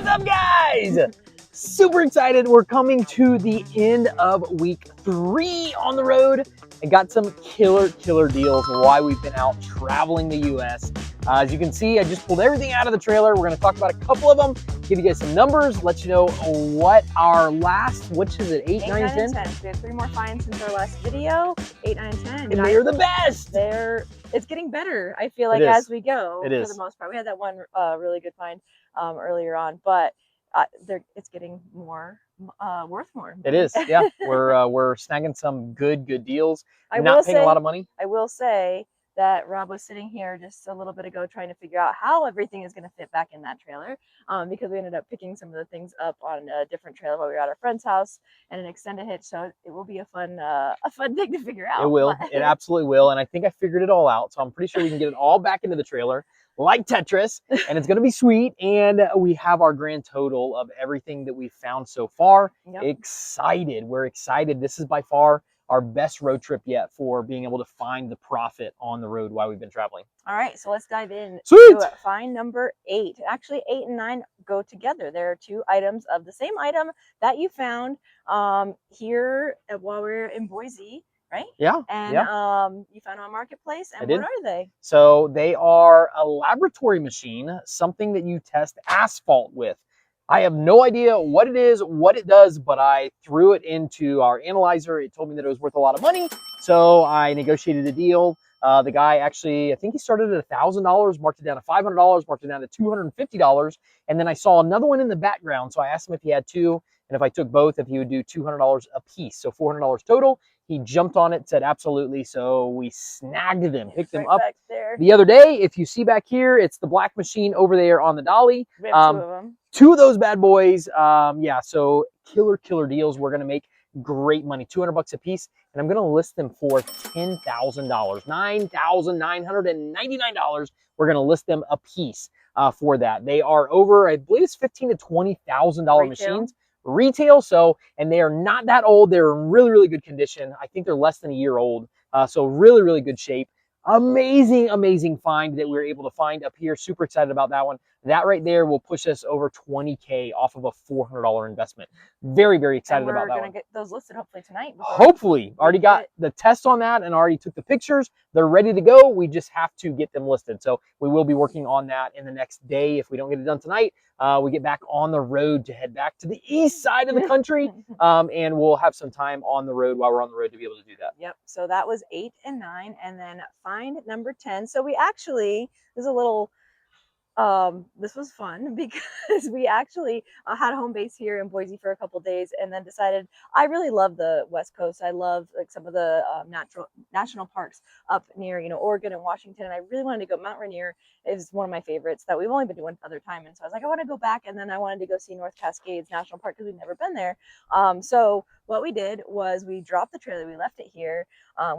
What's up, guys? Super excited. We're coming to the end of week 3 on the road and got some killer deals while we've been out traveling the U.S. As you can see, I just pulled everything out of the trailer. We're going to talk about a couple of them, give you guys some numbers, let you know what our last, which is it, 8, 9, and 10? We have 3 more finds since our last video, 8, 9, and 10. And they're the best. It's getting better, I feel like, as we go, for the most part. We had that one really good find earlier on, but it's getting more worth more. It is, yeah. We're snagging some good deals. Not paying a lot of money. I will say that Rob was sitting here just a little bit ago trying to figure out how everything is going to fit back in that trailer, because we ended up picking some of the things up on a different trailer while we were at our friend's house and an extended hitch. So it will be a fun thing to figure out. It will. It absolutely will. And I think I figured it all out. So I'm pretty sure we can get it all back into the trailer like Tetris, and it's going to be sweet. And we have our grand total of everything that we've found so far. Yep. Excited. We're excited. This is by far our best road trip yet for being able to find the profit on the road while we've been traveling. All right, so let's dive in. Sweet. To find number 8. Actually, 8 and 9 go together. There are 2 items of the same item that you found here while we were in Boise, right? Yeah. And you found them on Marketplace. And what are they? So they are a laboratory machine, something that you test asphalt with. I have no idea what it is, what it does, but I threw it into our analyzer. It told me that it was worth a lot of money, so I negotiated a deal. The guy actually, I think he started at $1,000, marked it down to $500, marked it down to $250, and then I saw another one in the background, so I asked him if he had 2, and if I took both, if he would do $200 a piece, so $400 total. He jumped on it, said absolutely, so we snagged them, picked them up the other day. If you see back here, it's the black machine over there on the dolly. We have 2 of them. 2 of those bad boys. Yeah, so killer deals. We're gonna make great money, $200 a piece, and I'm gonna list them for $10,000, $9,999. We're gonna list them a piece for that. They are over, I believe it's $15,000 to $20,000 machines. Retail, so, and they are not that old. They're in really good condition. I think they're less than a year old, so really good shape. Amazing find that we were able to find up here. Super excited about that one. That right there will push us over $20K off of a $400 investment. Very excited about that one. We're gonna get those listed hopefully tonight. Hopefully. Already got the test on that and already took the pictures. They're ready to go. We just have to get them listed. So we will be working on that in the next day. If we don't get it done tonight, we get back on the road to head back to the east side of the country, and we'll have some time on the road while we're on the road to be able to do that. Yep. So that was 8 and 9, and then find number 10. So we actually, there's a little, this was fun because we actually had a home base here in Boise for a couple days, and then decided I really love the West Coast. I love like some of the national parks up near Oregon and Washington, and I really wanted to go. Mount Rainier is one of my favorites that we've only been to one other time, and so I was like, I want to go back, and then I wanted to go see North Cascades National Park because we've never been there. So what we did was we dropped the trailer, we left it here.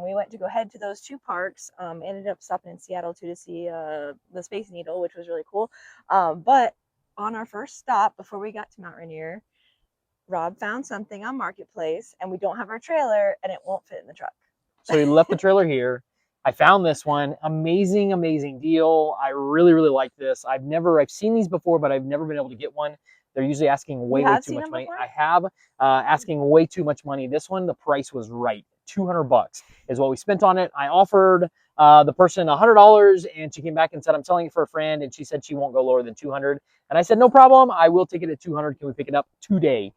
We went to go head to those 2 parks. Ended up stopping in Seattle too to see the Space Needle, which was really cool. But on our first stop before we got to Mount Rainier, Rob found something on Marketplace, and we don't have our trailer, and it won't fit in the truck. So we left the trailer here. I found this one. Amazing deal. I really like this. I've seen these before, but I've never been able to get one. They're usually asking way too much money. I have asking way too much money. This one, the price was right. $200 is what we spent on it. I offered the person $100, and she came back and said, I'm selling it for a friend, and she said she won't go lower than $200. And I said, no problem. I will take it at $200. Can we pick it up today?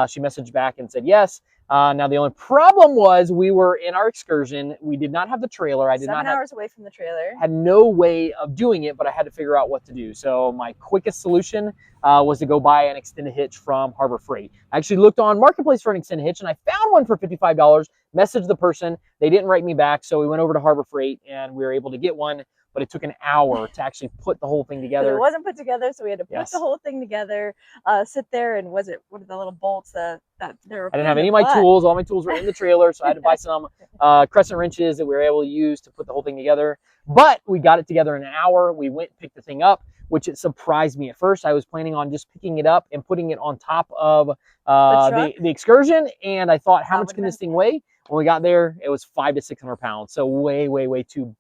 She messaged back and said yes. Now the only problem was we were in our excursion. We did not have the trailer. 7 hours away from the trailer. Had no way of doing it, but I had to figure out what to do. So my quickest solution was to go buy an extended hitch from Harbor Freight. I actually looked on Marketplace for an extended hitch, and I found one for $55. Messaged the person. They didn't write me back, so we went over to Harbor Freight, and we were able to get one. But it took an hour to actually put the whole thing together. It wasn't put together, so we had to put the whole thing together, sit there, and what are the little bolts that there were? I didn't have any of my tools. All my tools were in the trailer, so I had to buy some crescent wrenches that we were able to use to put the whole thing together. But we got it together in an hour. We went and picked the thing up, which it surprised me at first. I was planning on just picking it up and putting it on top of the excursion, and I thought, how much can this thing weigh? When we got there, it was 500 to 600 pounds, so way too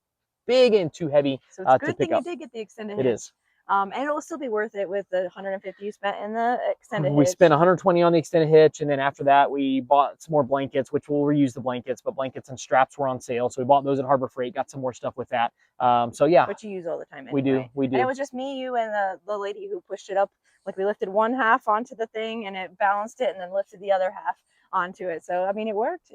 big and too heavy so it's a good to pick thing up. You did get the extended hitch. It is. And it will still be worth it with the 150 you spent in the extended We hitch. spent 120 on the extended hitch, and then after that, we bought some more blankets, which we'll reuse the blankets, but blankets and straps were on sale, so we bought those at Harbor Freight, got some more stuff with that. So yeah, Which you use all the time we anyway. do. And it was just me, you, and the lady who pushed it up. Like we lifted one half onto the thing, and it balanced it, and then lifted the other half onto it. So I mean, it worked.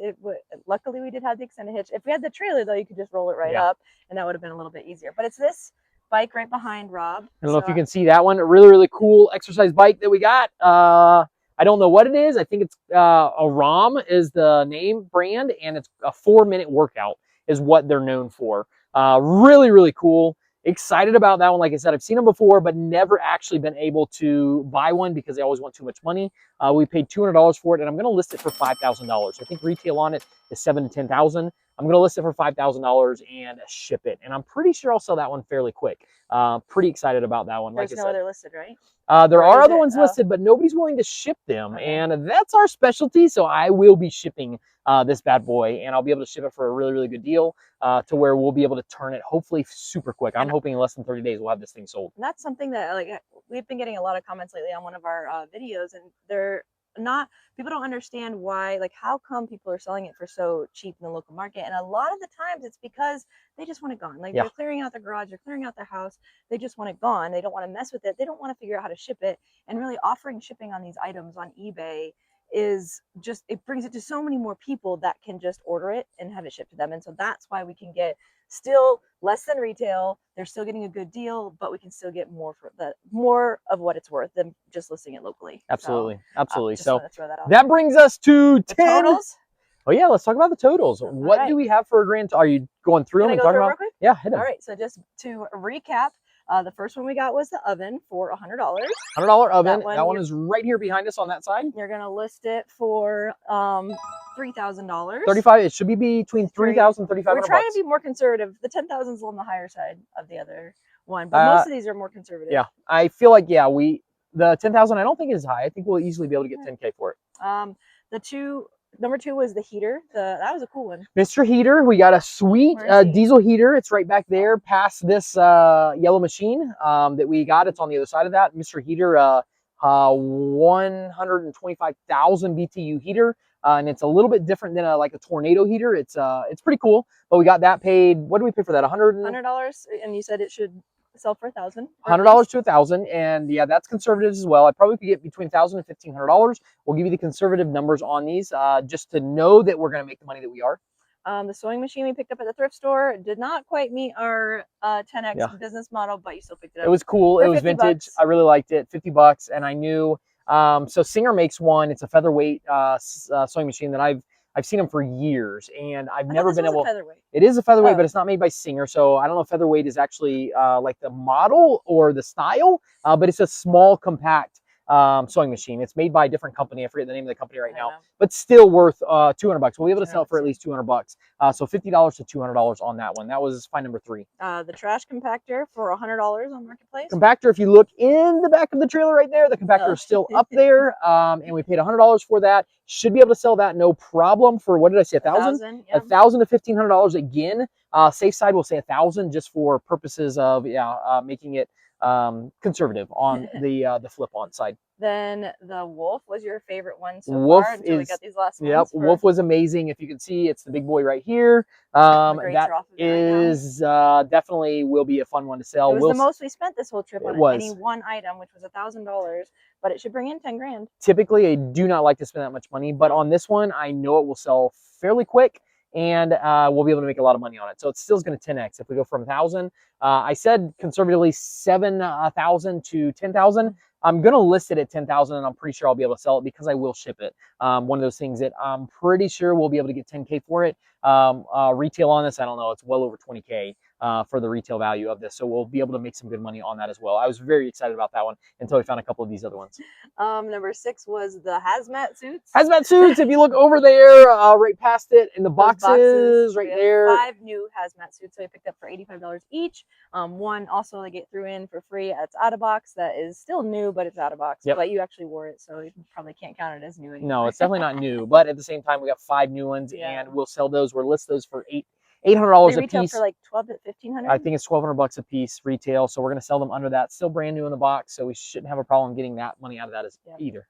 Luckily we did have the extended hitch. If we had the trailer though, you could just roll it right up, and that would have been a little bit easier. But it's this bike right behind Rob. I don't know if you can see that one. A really, really cool exercise bike that we got. I don't know what it is. I think it's a ROM is the name brand, and it's a 4-minute workout is what they're known for. Really, really cool. Excited about that one. Like I said, I've seen them before, but never actually been able to buy one because they always want too much money. We paid $200 for it, and I'm going to list it for $5,000. I think retail on it is $7,000 to $10,000. I'm going to list it for $5,000 and ship it, and I'm pretty sure I'll sell that one fairly quick. Pretty excited about that one. There's like I no said, other listed, right? there are other ones listed, but nobody's willing to ship them, and that's our specialty. So I will be shipping this bad boy, and I'll be able to ship it for a really, really good deal to where we'll be able to turn it hopefully super quick. I'm hoping in less than 30 days we'll have this thing sold. And that's something that like we've been getting a lot of comments lately on one of our videos, and they're not, people don't understand why, like how come people are selling it for so cheap in the local market. And a lot of the times it's because they just want it gone. Like they're clearing out their garage, they're clearing out their house, they just want it gone. They don't want to mess with it, they don't want to figure out how to ship it. And really offering shipping on these items on eBay is just, it brings it to so many more people that can just order it and have it shipped to them. And so that's why we can get still less than retail. They're still getting a good deal, but we can still get more for the more of what it's worth than just listing it locally. Absolutely. So, Absolutely. just So wanted to throw that out that brings us to there. 10 Totals. Oh yeah, let's talk about the totals. What do we have for a grand? Are you going through them and talking about? Yeah, hit them. All right. So just to recap, the first one we got was the oven for $100. $100 oven. That one is right here behind us on that side. You're gonna list it for $3,000. $35. It should be between $3,000 and $3,500. We're trying to be more conservative. The 10,000 is on the higher side of the other one, but most of these are more conservative. Yeah, I feel like the 10,000 I don't think is high. I think we'll easily be able to get 10K for it. Number two was the heater. That was a cool one. Mr. Heater, we got a sweet diesel heater. It's right back there past this yellow machine that we got. It's on the other side of that. Mr. Heater, 125,000 BTU heater. And it's a little bit different than like a tornado heater. It's pretty cool. But we got that paid. What do we pay for that? $100. And you said it should sell for $1,000. $100 to $1,000, and yeah, that's conservative as well. I probably could get between $1,000 and $1,500. We'll give you the conservative numbers on these, just to know that we're going to make the money that we are. The sewing machine we picked up at the thrift store did not quite meet our 10x business model, but you still picked it up. It was cool. It was vintage. I really liked it. $50, and I knew. So Singer makes one. It's a featherweight sewing machine that I've seen them for years, and I've never been able. It is a featherweight, but it's not made by Singer, so I don't know if featherweight is actually like the model or the style, but it's a small, compact sewing machine. It's made by a different company. I forget the name of the company right now, but still worth $200. We'll be able to sell it for at least $200. So $50 to $200 on that one. That was find number 3. The trash compactor for $100 on Marketplace. Compactor, if you look in the back of the trailer right there, the compactor is still up there, and we paid $100 for that. Should be able to sell that no problem for, what did I say, $1,000? $1,000 to $1,500 again. Safe side will say $1,000 just for purposes of making it conservative on the flip-on side. Then the Wolf was your favorite one so far until we got these last ones. Yep, Wolf was amazing. If you can see, it's the big boy right here. That is definitely will be a fun one to sell. It was the most we spent this whole trip on any one item, which was $1,000, but it should bring in 10 grand. Typically, I do not like to spend that much money, but on this one, I know it will sell fairly quick, and we'll be able to make a lot of money on it. So it's still going to 10x if we go from 1,000. I said conservatively 7,000 to 10,000. I'm going to list it at 10,000, and I'm pretty sure I'll be able to sell it because I will ship it. One of those things that I'm pretty sure we'll be able to get 10K for it. Retail on this, I don't know, it's well over 20K for the retail value of this. So we'll be able to make some good money on that as well. I was very excited about that one until we found a couple of these other ones. Number 6 was the hazmat suits. Hazmat suits, if you look over there, right past it in the boxes right there. 5 new hazmat suits I picked up for $85 each. One also they get threw in for free. It's out of box. That is still new, but it's out of box. But you actually wore it, so you probably can't count it as new anymore. No, it's definitely not new. But at the same time, we got 5 new ones, and we'll sell those. We'll list those for $800 They a retail piece. for like 12 to 1500. I think it's 1,200 bucks a piece retail. So we're going to sell them under that. Still brand new in the box. So we shouldn't have a problem getting that money out of that either.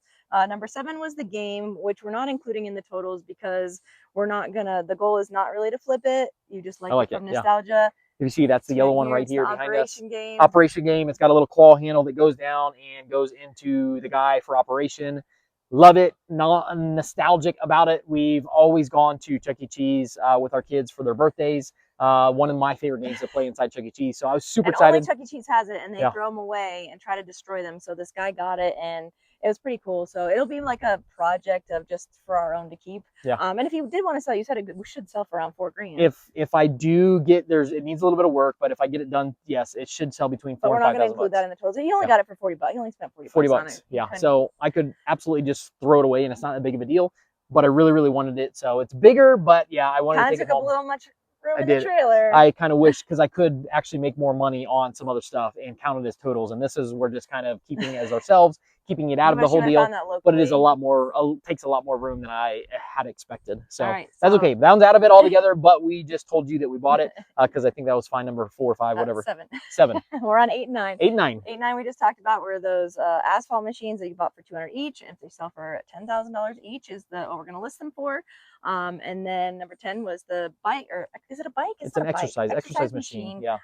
Number 7 was the game, which we're not including in the totals because we're not gonna, the goal is not really to flip it. You just like it from nostalgia. If you see, that's the yellow one right It's here the behind us. operation game. Operation game. It's got a little claw handle that goes down and goes into the guy for operation. Love it. Not nostalgic about it. We've always gone to Chuck E. Cheese with our kids for their birthdays. One of my favorite games to play inside Chuck E. Cheese. So I was super excited. Only Chuck E. Cheese has it, and they throw them away and try to destroy them. So this guy got it, and it was pretty cool. So it'll be like a project of just for our own to keep. Yeah. And if you did want to sell, you said we should sell for around $4 grand. If I do get it needs a little bit of work, but if I get it done, yes, it should sell between $4,000 and $5,000. But we're not going to include that in the totals. You only got it for $40. You only spent $40 on it. Yeah. So I could absolutely just throw it away, and it's not that big of a deal. But I really, really wanted it, so it's bigger. But yeah, I wanted to take it home. Took up a little much room in the trailer. I kind of wish, because I could actually make more money on some other stuff and count it as totals. And this is, we're just kind of keeping it as ourselves, keeping it out of the whole deal. But it is a lot more, takes a lot more room than I had expected. So that's okay. That one's out of it altogether, but we just told you that we bought it because I think that was fine number 4 or 5, whatever. 7. We're on 8 and 9. 8 and 9. 8 and 9 we just talked about were those asphalt machines that you bought for $200 each. And if they sell for $10,000 each is what we're going to list them for. And then number 10 was the bike, or is it a bike? It's an exercise machine. Yeah.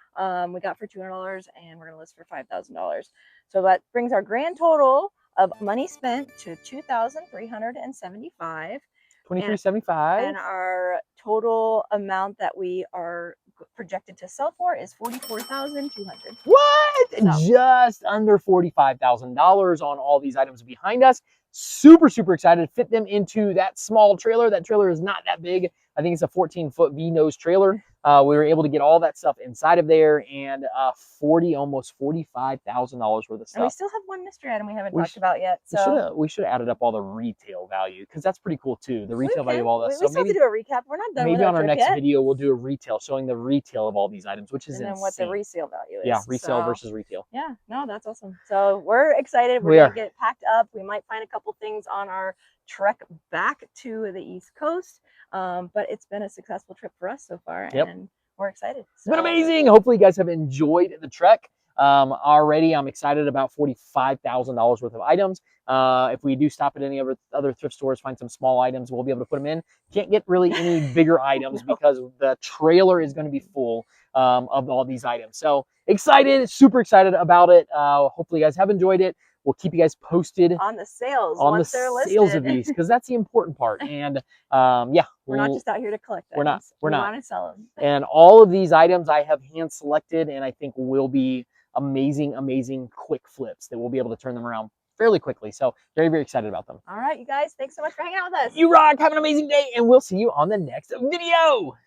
We got for $200 and we're going to list for $5,000. So that brings our grand total of money spent to $2,375. $2,375. And our total amount that we are projected to sell for is $44,200. What? So, just under $45,000 on all these items behind us. Super, super excited to fit them into that small trailer. That trailer is not that big. I think it's a 14-foot V-nose trailer. We were able to get all that stuff inside of there, and almost $45,000 worth of stuff. And we still have one mystery item we haven't talked about yet. So we should have added up all the retail value, because that's pretty cool too. The retail value of all this. We still have to do a recap. We're not done. Maybe on our next video we'll do a retail showing the retail of all these items, which is insane. And then what the resale value is. Yeah, resale versus retail. Yeah, no, that's awesome. So we're excited. We're gonna get packed up. We might find a couple things on our trek back to the East Coast. But it's been a successful trip for us so far, and we're excited. It's been amazing. Hopefully you guys have enjoyed the trek. Already I'm excited about $45,000 worth of items. If we do stop at any other thrift stores, find some small items, we'll be able to put them in. Can't get really any bigger items because the trailer is going to be full of all these items. So excited, super excited about it. Hopefully you guys have enjoyed it. We'll keep you guys posted on the sales, once they're listed. Sales of these, because that's the important part. And yeah, we're not just out here to collect items. We're not. We want to sell them. And all of these items I have hand selected, and I think will be amazing, amazing quick flips that we'll be able to turn them around fairly quickly. So very, very excited about them. All right, you guys, thanks so much for hanging out with us. You rock. Have an amazing day, and we'll see you on the next video.